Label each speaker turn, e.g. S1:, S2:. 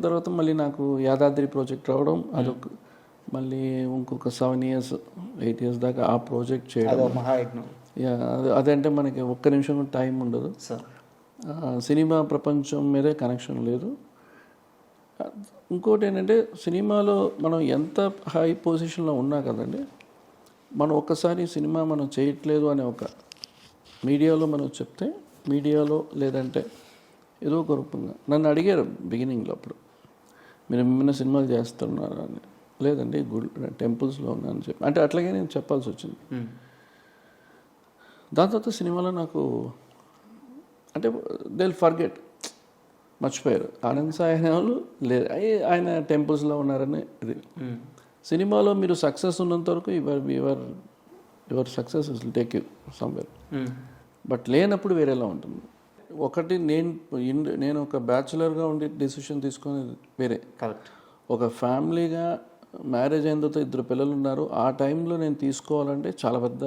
S1: తర్వాత మళ్ళీ నాకు యాదాద్రి ప్రాజెక్ట్ రావడం, అదొక మళ్ళీ ఇంకొక 7 ఇయర్స్ 8 ఇయర్స్ దాకా ఆ ప్రాజెక్ట్ చేయడం.
S2: మహాయజ్ఞం.
S1: అదంటే మనకి ఒక్క నిమిషం టైం ఉండదు. సినిమా ప్రపంచం మీదే కనెక్షన్ లేదు. ఇంకోటి ఏంటంటే సినిమాలో మనం ఎంత హై పొజిషన్లో ఉన్నా కదండి, మనం ఒక్కసారి సినిమా మనం చేయట్లేదు అనే ఒక మీడియాలో మనం చెప్తే, మీడియాలో లేదంటే ఏదో ఒక రూపంగా నన్ను అడిగారు బిగినింగ్లో, అప్పుడు మీరు ఏమైనా సినిమాలు చేస్తున్నారా అని. లేదండి టెంపుల్స్లో ఉన్నానని చెప్పి, అంటే అట్లాగే నేను చెప్పాల్సి వచ్చింది. దాని తర్వాత సినిమాలో నాకు అంటే దే విల్ ఫర్గెట్, మర్చిపోయారు. ఆనంద్ సాయి వాళ్ళు లేదు, ఆయన టెంపుల్స్లో ఉన్నారని. ఇది సినిమాలో మీరు సక్సెస్ ఉన్నంత వరకు your success will take you somewhere. But లేనప్పుడు వేరేలా ఉంటుంది. ఒకటి నేను ఒక బ్యాచులర్గా ఉండి డెసిషన్ తీసుకునేది వేరే.
S2: కరెక్ట్.
S1: ఒక ఫ్యామిలీగా మ్యారేజ్ అయిన తర్వాత 2 పిల్లలు ఉన్నారు, ఆ టైంలో నేను తీసుకోవాలంటే చాలా పెద్ద